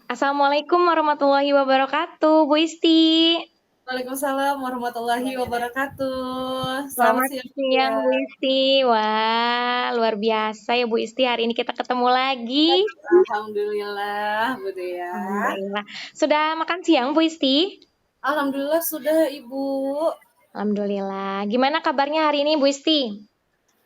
Assalamualaikum warahmatullahi wabarakatuh, Bu Isti. Waalaikumsalam warahmatullahi wabarakatuh. Selamat Selamat siang siang, juga. Bu Isti. Wah, luar biasa ya, Bu Isti. Hari ini kita ketemu lagi. Alhamdulillah, Bu Dea. Alhamdulillah. Sudah makan siang, Bu Isti? Alhamdulillah sudah, Ibu. Alhamdulillah. Gimana kabarnya hari ini, Bu Isti?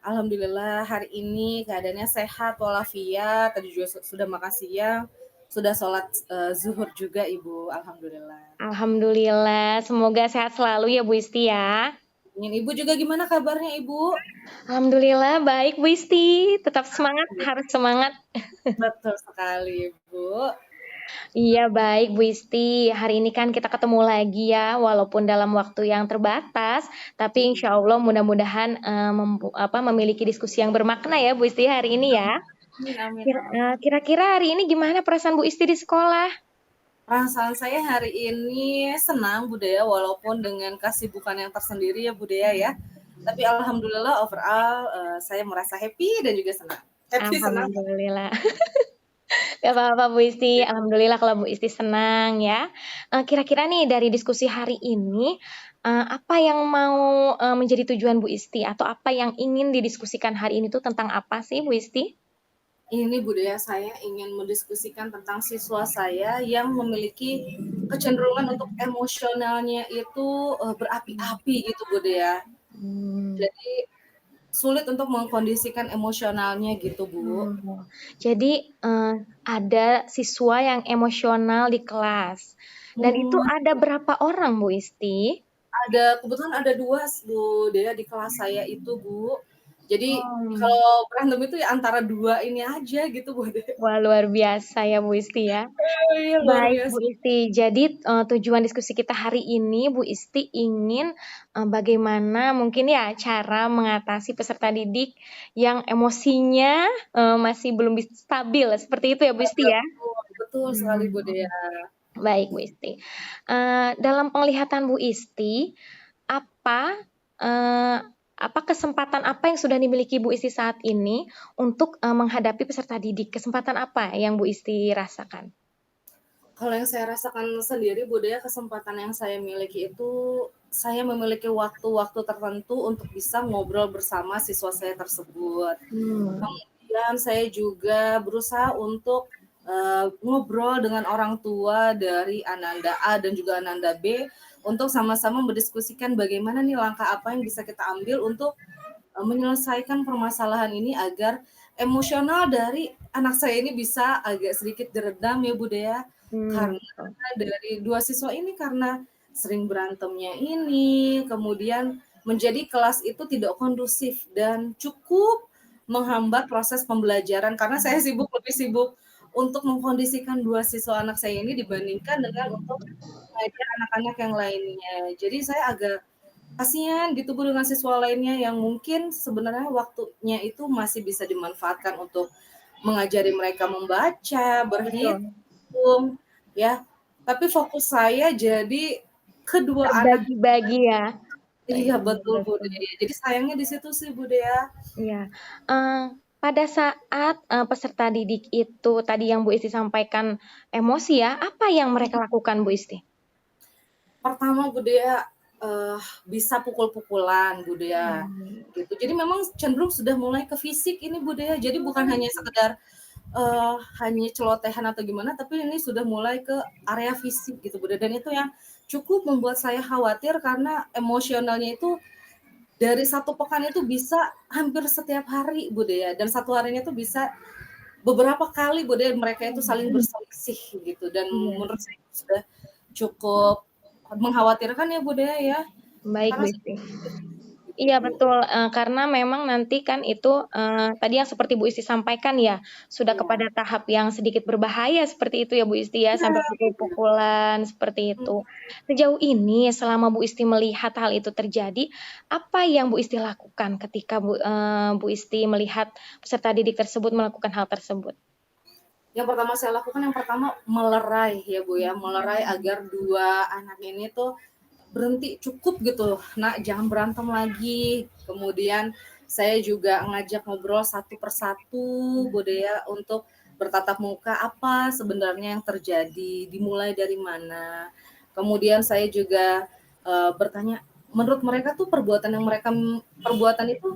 Alhamdulillah hari ini keadaannya sehat walafiat. Tadi juga sudah makan siang, sudah sholat zuhur juga, Ibu. Alhamdulillah. Alhamdulillah. Semoga sehat selalu ya, Bu Isti ya. Ingin Ibu juga gimana kabarnya, Ibu? Alhamdulillah baik, Bu Isti. Tetap semangat, harus semangat. Betul sekali, Ibu. Iya baik Bu Isti, hari ini kan kita ketemu lagi ya, walaupun dalam waktu yang terbatas, tapi insya Allah mudah-mudahan memiliki diskusi yang bermakna ya Bu Isti hari ini ya. Amin, amin, amin. Kira-kira hari ini gimana perasaan Bu Isti di sekolah? Perasaan saya hari ini senang Budaya walaupun dengan kesibukan yang tersendiri ya Budaya ya. Tapi alhamdulillah overall saya merasa happy dan juga senang. Happy senang. Alhamdulillah. Gak apa-apa Bu Isti, Alhamdulillah kalau Bu Isti senang ya. Kira-kira nih dari diskusi hari ini, apa yang mau menjadi tujuan Bu Isti atau apa yang ingin didiskusikan hari ini tuh tentang apa sih Bu Isti? Ini Budaya saya ingin mendiskusikan tentang siswa saya yang memiliki kecenderungan untuk emosionalnya itu berapi-api gitu Budaya. Hmm. Jadi sulit untuk mengkondisikan emosionalnya gitu Bu. Jadi ada siswa yang emosional di kelas dan itu Hmm. ada berapa orang Bu Isti? Kebetulan ada 2 Bu Dea di kelas saya itu, Bu. Jadi Hmm. kalau berantem itu ya antara 2 ini aja gitu, Bu Dea. Wah luar biasa ya Bu Isti ya. Iya luar Baik Bu biasa. Isti, jadi tujuan diskusi kita hari ini Bu Isti ingin bagaimana mungkin ya cara mengatasi peserta didik yang emosinya masih belum bisa stabil seperti itu ya Bu Isti ya. Betul, betul sekali, Bu Hmm. Dea. Baik Bu Isti. Dalam penglihatan Bu Isti, apa eh, apa kesempatan apa yang sudah dimiliki Bu Isti saat ini untuk menghadapi peserta didik? Kesempatan apa yang Bu Isti rasakan? Kalau yang saya rasakan sendiri, Bu Dea, kesempatan yang saya miliki itu saya memiliki waktu-waktu tertentu untuk bisa ngobrol bersama siswa saya tersebut. Hmm. Kemudian saya juga berusaha untuk ngobrol dengan orang tua dari Ananda A dan juga Ananda B untuk sama-sama mendiskusikan bagaimana nih langkah apa yang bisa kita ambil untuk menyelesaikan permasalahan ini agar emosional dari anak saya ini bisa agak sedikit diredam ya Bu Dea. Hmm. Karena dari 2 siswa ini karena sering berantemnya ini, kemudian menjadi kelas itu tidak kondusif dan cukup menghambat proses pembelajaran karena saya lebih sibuk untuk mengkondisikan 2 siswa anak saya ini dibandingkan dengan untuk mengajar anak-anak yang lainnya. Jadi saya agak kasihan gitu Bu dengan siswa lainnya yang mungkin sebenarnya waktunya itu masih bisa dimanfaatkan untuk mengajari mereka membaca, Betul. berhitung, ya. Tapi fokus saya jadi kedua anak. Terbagi-bagi ya. Iya Iya betul Bu betul. Dea. Jadi sayangnya di situ sih Bu Dea. Iya. Pada saat peserta didik itu tadi yang Bu Isti sampaikan emosi ya, apa yang mereka lakukan Bu Isti? Pertama Bu Dea bisa pukul-pukulan Bu Dea Hmm. gitu. Jadi memang cenderung sudah mulai ke fisik ini Bu Dea. Jadi bukan hanya sekedar hanya celotehan atau gimana, tapi ini sudah mulai ke area fisik gitu Bu Dea. Dan itu yang cukup membuat saya khawatir karena emosionalnya itu dari 1 pekan itu bisa hampir setiap hari Bu Dea. Dan 1 harinya itu bisa beberapa kali Bu Dea mereka itu saling berselisih gitu. Dan Iya. menurut saya itu sudah cukup mengkhawatirkan ya Bu Dea ya. Baik Karena Bu Isti. gitu Iya Bu. betul, karena memang nanti kan itu, tadi yang seperti Bu Isti sampaikan ya, sudah Iya. kepada tahap yang sedikit berbahaya seperti itu ya Bu Isti ya, sampai Iya, iya. pukul-pukulan seperti Mhm. itu. Sejauh ini selama Bu Isti melihat hal itu terjadi, apa yang Bu Isti lakukan ketika Bu Isti melihat peserta didik tersebut melakukan hal tersebut? Yang pertama saya lakukan, yang pertama melerai ya Bu ya, melerai agar 2 anak ini tuh berhenti, cukup gitu, "Nak jangan berantem lagi." Kemudian saya juga ngajak ngobrol satu persatu Bu Dea untuk bertatap muka apa sebenarnya yang terjadi, dimulai dari mana. Kemudian saya juga, bertanya, menurut mereka tuh perbuatan itu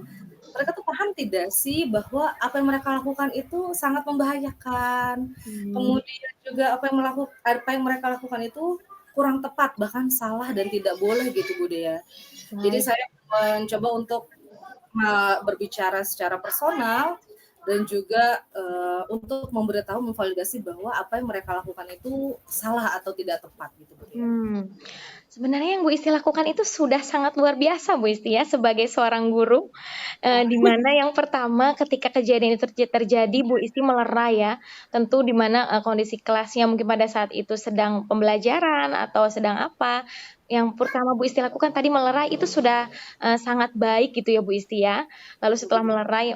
mereka tuh paham tidak sih bahwa apa yang mereka lakukan itu sangat membahayakan. Hmm. Kemudian juga apa yang mereka lakukan itu kurang tepat, bahkan salah dan tidak boleh gitu Bu Dea. Jadi Baik. saya mencoba untuk berbicara secara personal dan juga, untuk memberitahu, memvalidasi bahwa apa yang mereka lakukan itu salah atau tidak tepat gitu Bu Dea. Sebenarnya yang Bu Isti lakukan itu sudah sangat luar biasa Bu Isti ya, sebagai seorang guru, di mana yang pertama ketika kejadian itu terjadi Bu Isti melerai ya, tentu di mana, kondisi kelasnya mungkin pada saat itu sedang pembelajaran atau sedang apa, yang pertama Bu Isti lakukan tadi melerai itu sudah, sangat baik gitu ya Bu Isti ya. Lalu setelah melerai,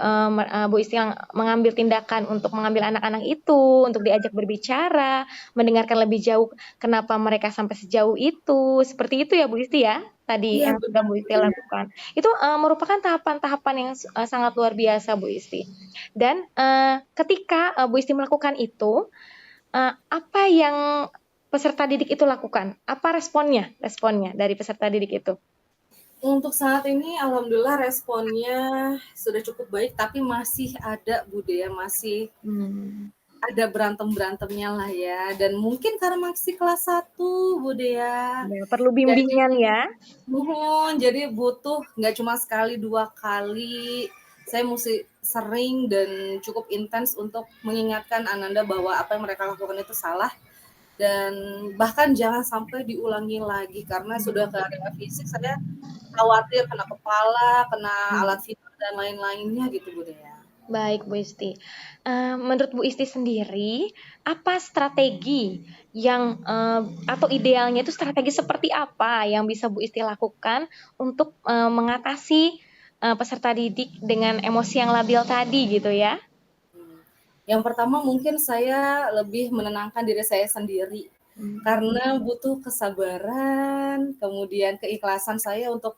Bu Isti mengambil tindakan untuk mengambil anak-anak itu, untuk diajak berbicara, mendengarkan lebih jauh kenapa mereka sampai sejauh itu, seperti itu ya Bu Isti ya, tadi Iya yang sudah benar Bu Bu Isti Dea. lakukan. Itu, merupakan tahapan-tahapan yang sangat luar biasa Bu Isti. Dan, ketika, Bu Isti melakukan itu, apa yang peserta didik itu lakukan? Apa responnya dari peserta didik itu? Untuk saat ini alhamdulillah responnya sudah cukup baik, tapi masih ada Bu Dea, masih Mmm. ada berantem-berantemnya lah ya, dan mungkin karena masih kelas 1 Bu Dea. Ya, perlu Jadi bimbingan ya? jadi butuh nggak cuma sekali, 2 kali, saya musti sering dan cukup intens untuk mengingatkan Ananda bahwa apa yang mereka lakukan itu salah dan bahkan jangan sampai diulangi lagi karena sudah ke area fisik saya khawatir kena kepala, kena Iya. alat vital dan lain-lainnya gitu Bu Dea. Baik Bu Isti. Menurut Bu Isti sendiri, apa strategi yang, atau idealnya itu strategi seperti apa yang bisa Bu Isti lakukan untuk, mengatasi, peserta didik dengan emosi yang labil tadi gitu ya? Yang pertama mungkin saya lebih menenangkan diri saya sendiri, Mmm. karena butuh kesabaran, kemudian keikhlasan saya untuk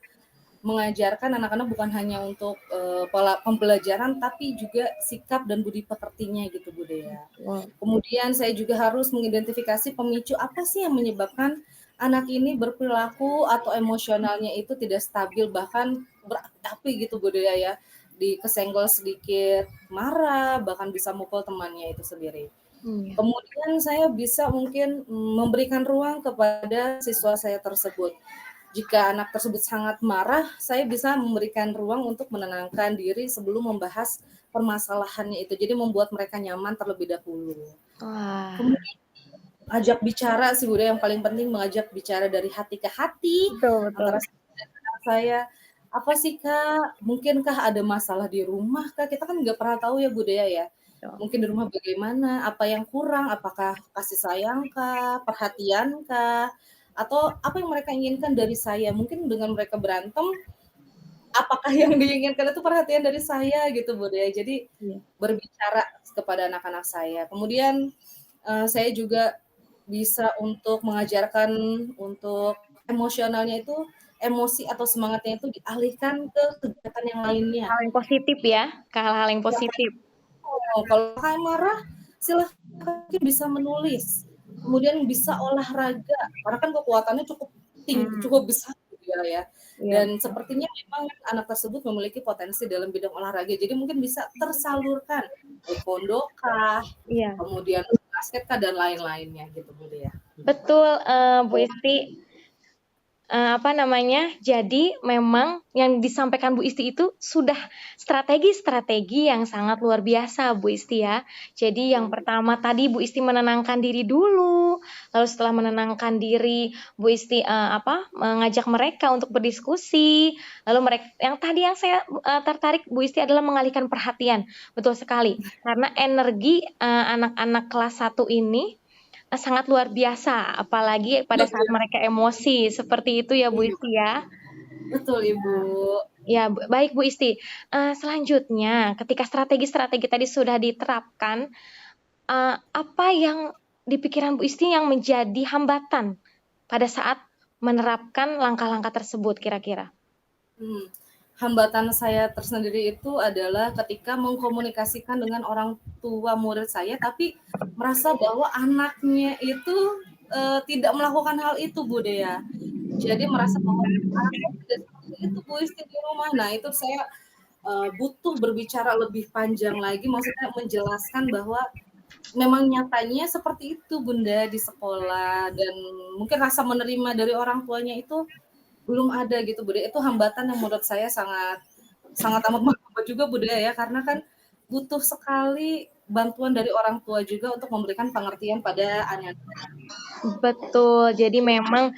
mengajarkan anak-anak bukan hanya untuk, pola pembelajaran, tapi juga sikap dan budi pekertinya gitu, Bu Dea. Betul. Kemudian saya juga harus mengidentifikasi pemicu apa sih yang menyebabkan anak ini berperilaku atau emosionalnya itu tidak stabil, bahkan berapi gitu, Bu Dea ya. Kesenggol sedikit marah, bahkan bisa mukul temannya itu sendiri. Iya. Kemudian saya bisa mungkin, memberikan ruang kepada siswa saya tersebut. Jika anak tersebut sangat marah, saya bisa memberikan ruang untuk menenangkan diri sebelum membahas permasalahannya itu. Jadi membuat mereka nyaman terlebih dahulu. Wah, Kemudian ajak bicara sih Bunda, yang paling penting mengajak bicara dari hati ke hati betul betul. antara saya, "Apa sih Kak, mungkinkah ada masalah di rumah Kak?" Kita kan nggak pernah tahu ya budaya ya. Betul. Mungkin di rumah bagaimana, apa yang kurang, apakah kasih sayang kah, perhatian kah, atau apa yang mereka inginkan dari saya. Mungkin dengan mereka berantem, apakah yang diinginkan itu perhatian dari saya gitu Bunda ya. Jadi Iya. berbicara kepada anak-anak saya. Kemudian, saya juga bisa untuk mengajarkan untuk emosionalnya itu, emosi atau semangatnya itu dialihkan ke kegiatan yang lainnya. Hal yang positif ya, ke hal-hal yang Ya positif. kalau Kakak marah, silahkan bisa menulis, kemudian bisa olahraga, karena kan kekuatannya Mmm. cukup besar gitu ya. Iya Dan betul. sepertinya memang anak tersebut memiliki potensi dalam bidang olahraga, jadi mungkin bisa tersalurkan, taekwondo kah, Iya. kemudian basket kah, dan lain-lainnya gitu Bunda ya. Betul, Bu Isti. Apa namanya, jadi memang yang disampaikan Bu Isti itu sudah strategi-strategi yang sangat luar biasa Bu Isti ya. Jadi yang pertama tadi Bu Isti menenangkan diri dulu, lalu setelah menenangkan diri Bu Isti, mengajak mereka untuk berdiskusi, lalu yang tadi yang saya, tertarik Bu Isti adalah mengalihkan perhatian, betul sekali. Karena energi, anak-anak kelas 1 ini sangat luar biasa, apalagi pada saat Betul, mereka emosi, seperti itu ya Bu iya, Isti ya? betul Ibu. Ya, baik Bu Isti. Selanjutnya ketika strategi-strategi tadi sudah diterapkan, apa yang di pikiran Bu Isti yang menjadi hambatan pada saat menerapkan langkah-langkah tersebut kira-kira? Hmm. hambatan saya tersendiri itu adalah ketika mengkomunikasikan dengan orang tua murid saya, tapi merasa bahwa anaknya itu, tidak melakukan hal itu, Bu Dea. Jadi merasa bahwa anak saya tidak seperti itu Bu Isti di rumah. Nah itu saya, butuh berbicara lebih panjang lagi, maksudnya menjelaskan bahwa memang nyatanya seperti itu Bunda di sekolah dan mungkin rasa menerima dari orang tuanya itu belum ada gitu Bunda, itu hambatan yang menurut saya sangat sangat amat menghambat juga Bunda ya, karena kan butuh sekali bantuan dari orang tua juga untuk memberikan pengertian pada anak. Betul, jadi memang,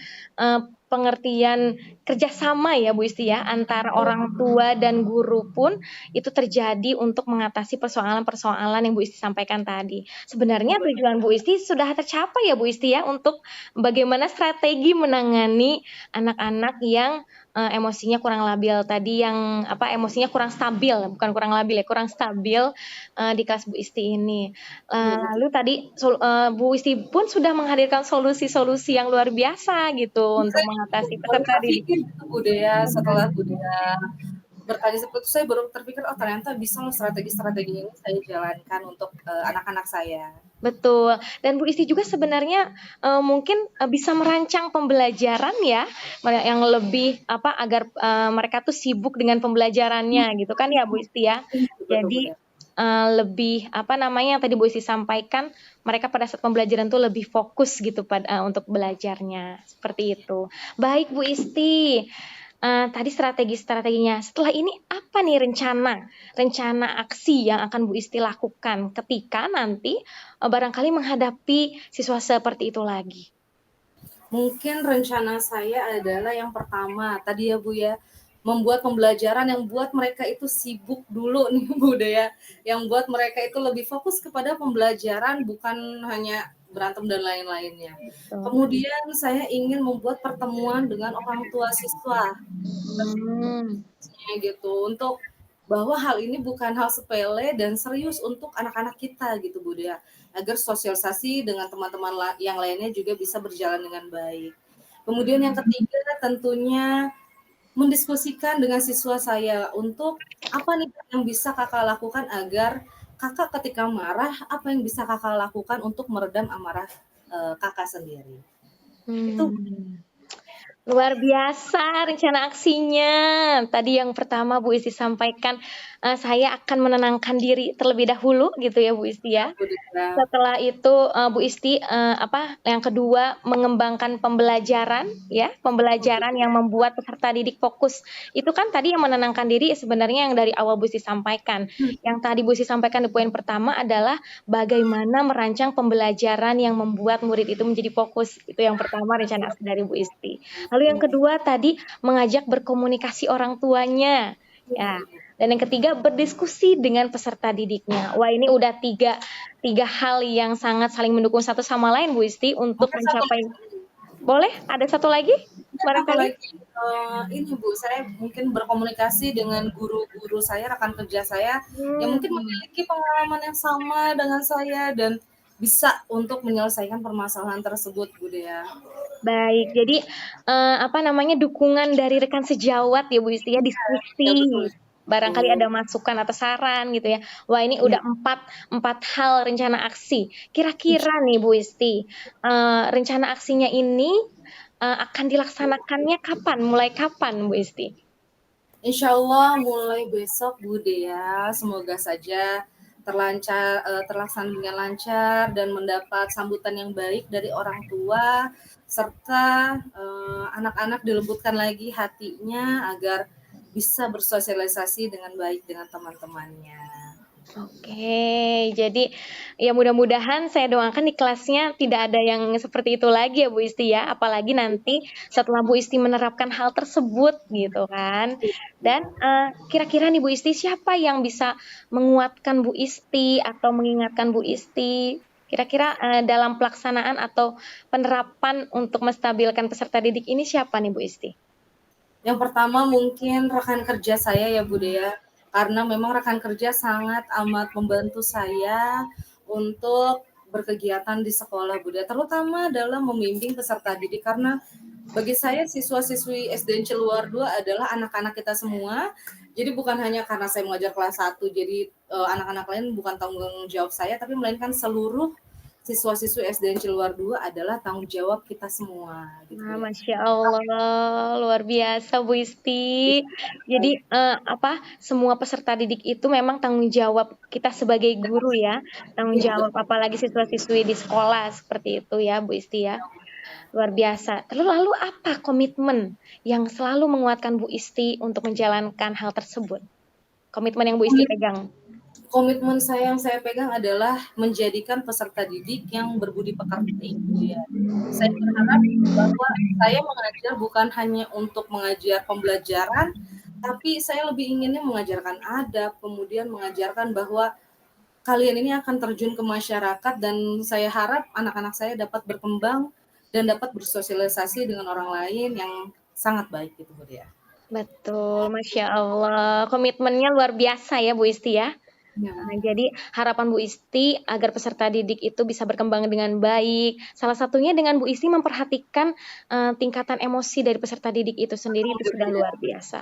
pengertian kerjasama ya Bu Isti ya, antara orang tua dan guru pun itu terjadi untuk mengatasi persoalan-persoalan yang Bu Isti sampaikan tadi. Sebenarnya tujuan Bu Isti sudah tercapai ya Bu Isti ya, untuk bagaimana strategi menangani anak-anak yang, emosinya kurang labil tadi, yang apa, emosinya kurang stabil, bukan kurang labil ya, kurang stabil, di kelas Bu Isti ini. Iya betul. Lalu tadi Bu Isti pun sudah menghadirkan solusi-solusi yang luar biasa gitu untuk Saya mengatasi baru peserta didik. terpikir gitu Bu Dea, setelah Bu Dea bertanya seperti itu, saya baru terpikir, oh ternyata bisa loh strategi-strategi ini saya jalankan untuk, anak-anak saya. Betul, dan Bu Isti juga sebenarnya, mungkin, bisa merancang pembelajaran ya, yang lebih apa, agar, mereka tuh sibuk dengan pembelajarannya gitu kan ya Bu Isti ya. Iya betul Bu Jadi, Dea. lebih apa namanya, yang tadi Bu Isti sampaikan, mereka pada saat pembelajaran tuh lebih fokus gitu untuk belajarnya, seperti itu. Baik Bu Isti, tadi strategi-strateginya. Setelah ini apa nih rencana aksi yang akan Bu Isti lakukan ketika nanti, barangkali menghadapi siswa seperti itu lagi? Mungkin rencana saya adalah yang pertama, tadi ya Bu ya, membuat pembelajaran yang buat mereka itu sibuk dulu nih Bu Dea, yang buat mereka itu lebih fokus kepada pembelajaran bukan hanya berantem dan lain-lainnya. Betul. Kemudian saya ingin membuat pertemuan dengan orang tua siswa. Mmm, Gitu, untuk bahwa hal ini bukan hal sepele dan serius untuk anak-anak kita gitu Bu Dea, agar sosialisasi dengan teman-teman yang lainnya juga bisa berjalan dengan baik. Kemudian yang ketiga tentunya mendiskusikan dengan siswa saya untuk apa nih yang bisa Kakak lakukan agar Kakak ketika marah, apa yang bisa Kakak lakukan untuk meredam amarah, Kakak sendiri. Itu mmm. Luar biasa rencana aksinya. Tadi yang pertama Bu Isti sampaikan, saya akan menenangkan diri terlebih dahulu gitu ya Bu Isti ya. Bu Dea. Setelah itu, Bu Isti, apa, yang kedua mengembangkan pembelajaran ya, pembelajaran yang membuat peserta didik fokus. Itu kan tadi yang menenangkan diri sebenarnya yang dari awal Bu Isti sampaikan. Yang tadi Bu Isti sampaikan di poin pertama adalah bagaimana merancang pembelajaran yang membuat murid itu menjadi fokus. Itu yang pertama rencana aksi dari Bu Isti. Lalu yang kedua tadi mengajak berkomunikasi orang tuanya, ya. Dan yang ketiga berdiskusi dengan peserta didiknya. Wah ini udah tiga hal yang sangat saling mendukung satu sama lain Bu Isti untuk Mungkin satu mencapai. Boleh ada satu lagi Ya, satu barangkali? lagi, ini Bu, saya mungkin berkomunikasi dengan guru-guru saya, rekan kerja saya, yang mungkin Hmm. memiliki pengalaman yang sama dengan saya dan bisa untuk menyelesaikan permasalahan tersebut, Bu Dea. Baik, jadi, apa namanya, dukungan dari rekan sejawat ya Bu Isti ya, Ya betul, diskusi, barangkali betul. ada masukan atau saran gitu ya. Wah ini Iya, udah empat hal rencana aksi. insya Kira-kira nih Bu Isti, rencana aksinya ini, akan dilaksanakannya kapan? Mulai kapan Bu Isti? Allah mulai besok, Bu Dea, semoga saja terlaksana dengan lancar dan mendapat sambutan yang baik dari orang tua, serta, anak-anak dilembutkan lagi hatinya agar bisa bersosialisasi dengan baik dengan teman-temannya. Oke, jadi ya mudah-mudahan saya doakan di kelasnya tidak ada yang seperti itu lagi ya Bu Isti ya, apalagi nanti setelah Bu Isti menerapkan hal tersebut gitu kan. Dan, kira-kira nih Bu Isti siapa yang bisa menguatkan Bu Isti atau mengingatkan Bu Isti, kira-kira, dalam pelaksanaan atau penerapan untuk menstabilkan peserta didik ini siapa nih Bu Isti? Yang pertama mungkin rekan kerja saya ya Bu Dea, karena memang rekan kerja sangat amat membantu saya untuk berkegiatan di sekolah Bu Dea, terutama dalam membimbing peserta didik karena Bagi saya siswa-siswi SD Ciluar 2 adalah anak-anak kita semua. Jadi bukan hanya karena saya mengajar kelas 1, jadi anak-anak lain bukan tanggung jawab saya, tapi melainkan seluruh siswa-siswi SD Ciluar 2 adalah tanggung jawab kita semua, gitu Wah, Bu ya. Masya Allah, luar biasa Bu Isti. Jadi apa, semua peserta didik itu memang tanggung jawab kita sebagai guru ya, tanggung Iya, jawab apalagi siswa-siswi di sekolah seperti itu ya Bu Isti ya. Luar biasa. Lalu apa komitmen yang selalu menguatkan Bu Isti untuk menjalankan hal tersebut? Komitmen yang Bu Isti pegang. komitmen saya yang saya pegang adalah menjadikan peserta didik yang berbudi pekerti, gitu ya. Saya berharap bahwa saya mengajar bukan hanya untuk mengajar pembelajaran, tapi saya lebih inginnya mengajarkan adab, kemudian mengajarkan bahwa kalian ini akan terjun ke masyarakat dan saya harap anak-anak saya dapat berkembang dan dapat bersosialisasi dengan orang lain yang sangat baik gitu, Bu ya. Betul, Masya Allah. Komitmennya luar biasa ya Bu Isti ya. Ya, Jadi harapan Bu Isti agar peserta didik itu bisa berkembang dengan baik. Salah satunya dengan Bu Isti memperhatikan tingkatan emosi dari peserta didik itu sendiri itu sudah alhamdulillah. luar biasa.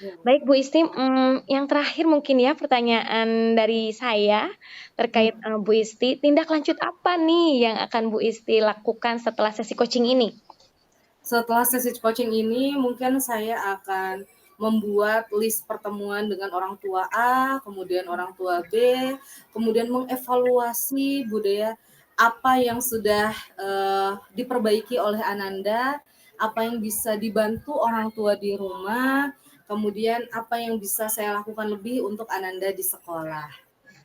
Ya, Baik Bu Isti, yang terakhir mungkin ya pertanyaan dari saya terkait Bu. Bu Isti, tindak lanjut apa nih yang akan Bu Isti lakukan setelah sesi coaching ini? Setelah sesi coaching ini mungkin saya akan membuat list pertemuan dengan orang tua A, kemudian orang tua B, kemudian mengevaluasi budaya apa yang sudah diperbaiki oleh Ananda, apa yang bisa dibantu orang tua di rumah, kemudian apa yang bisa saya lakukan lebih untuk Ananda di sekolah.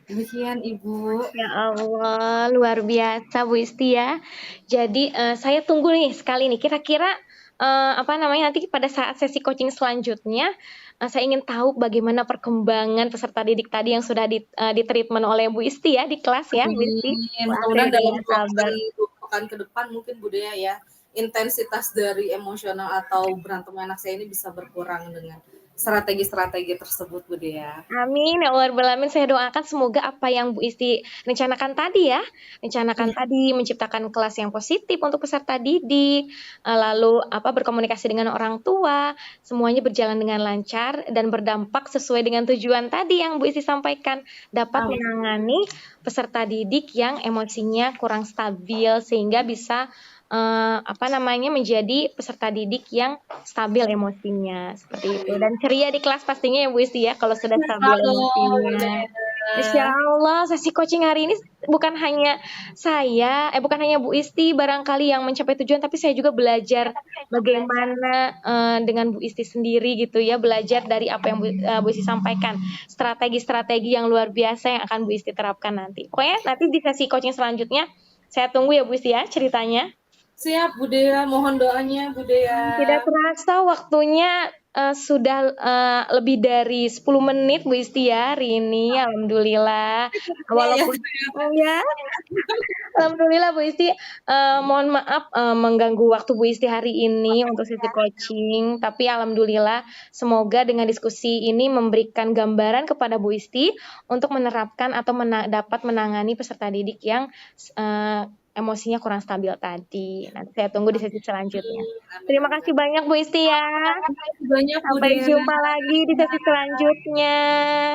Demikian Ibu. Ya Allah, luar biasa Bu Isti ya. Jadi, saya tunggu nih sekali nih, kira-kira, apa namanya, nanti pada saat sesi coaching selanjutnya, saya ingin tahu bagaimana perkembangan peserta didik tadi yang sudah di-treatment oleh Bu Isti ya, di kelas ya, Bu Isti. Amin. Wah, saya Mudah-mudahan udah dalam nggak sabar. 2 pekan ke depan mungkin Budaya ya, intensitas dari emosional atau berantem anak saya ini bisa berkurang dengan strategi-strategi tersebut Budaya. Amin ya Allah rabbal alamin. Saya doakan semoga apa yang Bu Isti rencanakan tadi ya, rencanakan Iya, tadi menciptakan kelas yang positif untuk peserta didik, lalu apa, berkomunikasi dengan orang tua, semuanya berjalan dengan lancar dan berdampak sesuai dengan tujuan tadi yang Bu Isti sampaikan, dapat amin. menangani peserta didik yang emosinya kurang stabil sehingga bisa, apa namanya, menjadi peserta didik yang stabil emosinya, seperti itu. Amin. Dan ceria di kelas pastinya ya Bu Isti ya, kalau sudah stabil Halo emosinya. Masya Budaya. Allah, sesi coaching hari ini bukan hanya bukan hanya Bu Isti barangkali yang mencapai tujuan, tapi saya juga belajar bagaimana dengan Bu Isti sendiri gitu ya, belajar dari apa yang Bu Isti sampaikan, strategi-strategi yang luar biasa yang akan Bu Isti terapkan nanti. Pokoknya nanti di sesi coaching selanjutnya, saya tunggu ya Bu Isti ya ceritanya. Siap Budaya, mohon doanya Budaya. Tidak terasa waktunya sudah lebih dari 10 menit Bu Isti ya hari ini, alhamdulillah. Ya ya. Walaupun ya, alhamdulillah Bu Isti, mohon maaf mengganggu waktu Bu Isti hari ini untuk sesi coaching, tapi alhamdulillah semoga dengan diskusi ini memberikan gambaran kepada Bu Isti untuk menerapkan atau dapat menangani peserta didik yang emosinya kurang stabil tadi. Nanti saya tunggu di sesi selanjutnya. Amin Terima amin. kasih banyak Bu Isti ya. Terima kasih banyak Sampai Budaya. jumpa lagi di sesi selanjutnya.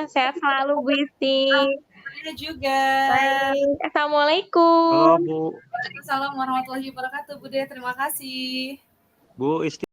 Sehat selalu Bu Isti. Budaya juga. Baik, Halo Assalamualaikum. Bu, Waalaikumsalam warahmatullahi wabarakatuh Budaya, terima kasih. Bu Isti.